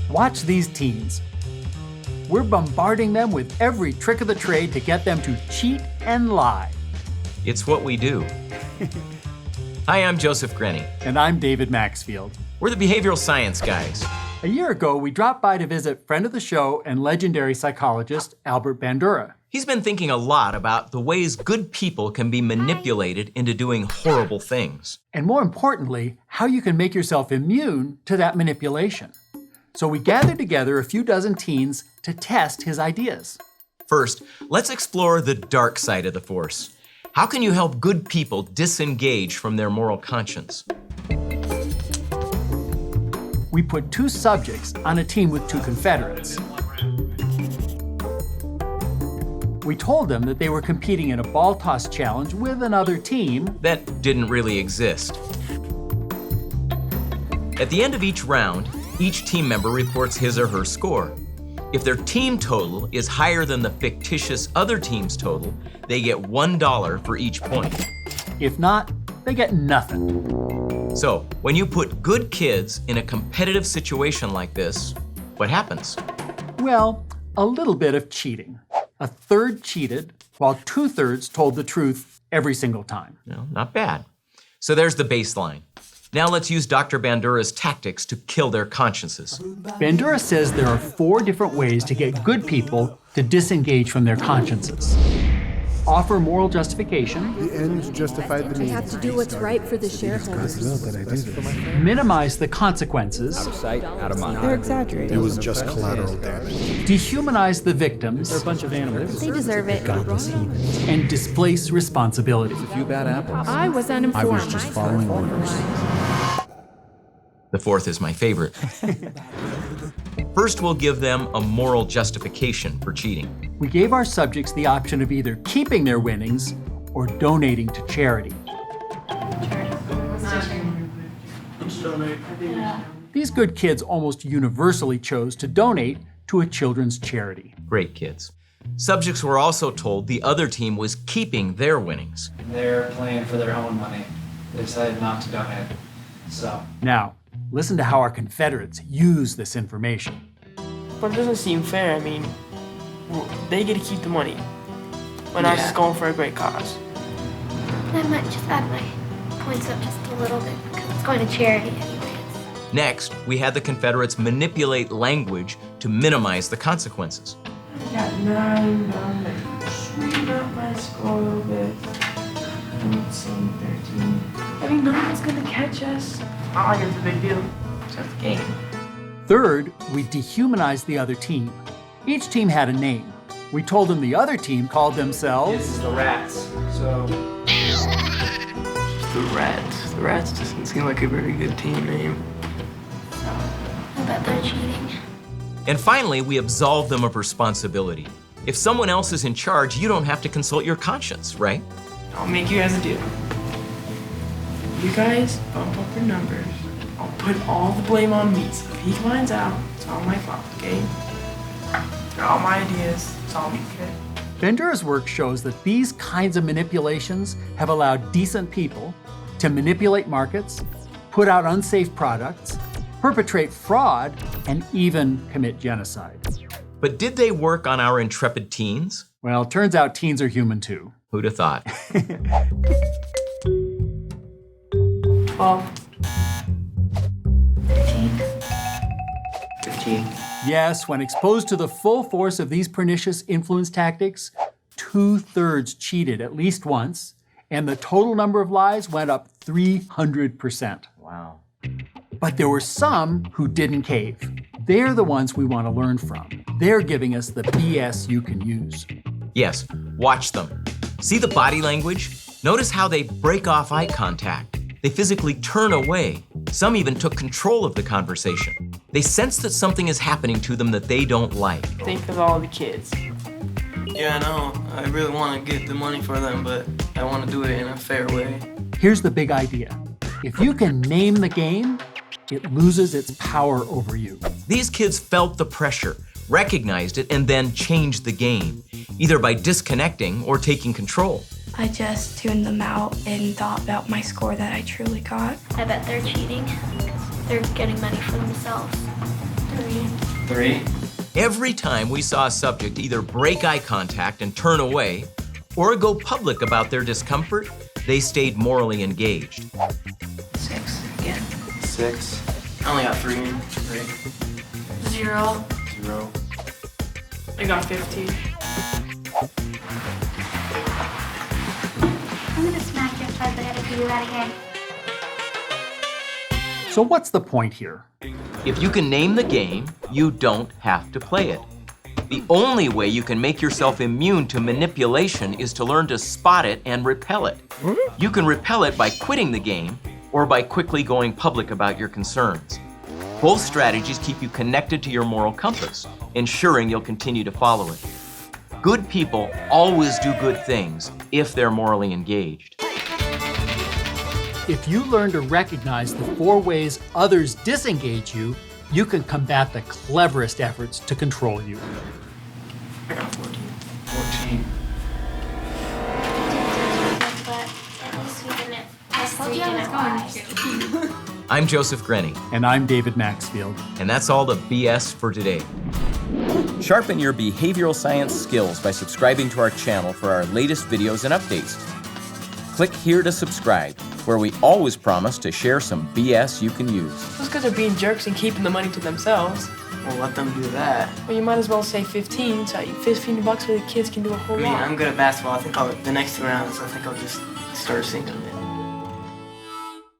Watch these teens. We're bombarding them with every trick of the trade to get them to cheat and lie. It's what we do. Hi, I'm Joseph Grenny. And I'm David Maxfield. We're the behavioral science guys. A year ago, we dropped by to visit friend of the show and legendary psychologist Albert Bandura. He's been thinking a lot about the ways good people can be manipulated into doing horrible things. And more importantly, how you can make yourself immune to that manipulation. So we gathered together a few dozen teens to test his ideas. First, let's explore the dark side of the force. How can you help good people disengage from their moral conscience? We put two subjects on a team with two Confederates. We told them that they were competing in a ball toss challenge with another team that didn't really exist. At the end of each round, each team member reports his or her score. If their team total is higher than the fictitious other team's total, they get $1 for each point. If not, they get nothing. So, when you put good kids in a competitive situation like this, what happens? Well, a little bit of cheating. A third cheated, while 2/3 told the truth every single time. No, not bad. So there's the baseline. Now let's use Dr. Bandura's tactics to kill their consciences. Bandura says there are 4 different ways to get good people to disengage from their consciences. Offer moral justification. The ends justify the means. We have to do what's right for the shareholders. Minimize the consequences. Out of sight, out of mind. They're exaggerating. It was just collateral damage. Dehumanize the victims. They're a bunch of animals. They deserve it. And displace responsibility. A few bad apples. I was uninformed. I was just following orders. The fourth is my favorite. First, we'll give them a moral justification for cheating. We gave our subjects the option of either keeping their winnings or donating to charity. These good kids almost universally chose to donate to a children's charity. Great kids. Subjects were also told the other team was keeping their winnings. They're playing for their own money. They decided not to donate. So. Now, listen to how our Confederates use this information. But it doesn't seem fair. I mean, they get to keep the money when I was just going for a great cause. I might just add my points up just a little bit because it's going to charity anyways. Next, we had the Confederates manipulate language to minimize the consequences. I got 9 down there. Sweeten up my score a little bit. I'm saying 13. I mean, no one's gonna catch us. Not like it's a big deal. It's just a game. Third, we dehumanized the other team. Each team had a name. We told them the other team called themselves... This is the Rats. So. The Rats. The Rats doesn't seem like a very good team name. I bet they're cheating. And finally, we absolved them of responsibility. If someone else is in charge, you don't have to consult your conscience, right? I'll make you guys a deal. You guys bump up your numbers. I'll put all the blame on me. So if he finds out, it's all my fault, okay? They're all my ideas. It's all me, okay? Bandura's work shows that these kinds of manipulations have allowed decent people to manipulate markets, put out unsafe products, perpetrate fraud, and even commit genocide. But did they work on our intrepid teens? Well, it turns out teens are human too. Who'd have thought? 12. 15. Yes, when exposed to the full force of these pernicious influence tactics, 2/3 cheated at least once, and the total number of lies went up 300%. Wow. But there were some who didn't cave. They're the ones we want to learn from. They're giving us the BS you can use. Yes, watch them. See the body language? Notice how they break off eye contact. They physically turn away. Some even took control of the conversation. They sense that something is happening to them that they don't like. Think of all the kids. Yeah, I know. I really want to get the money for them, but I want to do it in a fair way. Here's the big idea. If you can name the game, it loses its power over you. These kids felt the pressure, recognized it, and then changed the game, either by disconnecting or taking control. I just tuned them out and thought about my score that I truly got. I bet they're cheating because they're getting money for themselves. 3. Every time we saw a subject either break eye contact and turn away, or go public about their discomfort, they stayed morally engaged. 6 again. 6. I only got 3. 3. 0. 0. I got 15. I'm gonna smack your upside the head if you do that again. So what's the point here? If you can name the game, you don't have to play it. The only way you can make yourself immune to manipulation is to learn to spot it and repel it. You can repel it by quitting the game or by quickly going public about your concerns. Both strategies keep you connected to your moral compass, ensuring you'll continue to follow it. Good people always do good things if they're morally engaged. If you learn to recognize the 4 ways others disengage you, you can combat the cleverest efforts to control you. I got 14. 14. But at least we didn't. I told you I was going to. I'm Joseph Grenny, And I'm David Maxfield. and that's all the BS for today. Sharpen your behavioral science skills by subscribing to our channel for our latest videos and updates. Click here to subscribe, where we always promise to share some BS you can use. Those guys are being jerks and keeping the money to themselves. Well, let them do that. Well, you might as well say 15, so $15 for the kids can do a whole I mean, lot. I'm good at basketball. I think the next 2 rounds, I think I'll just start sinking it.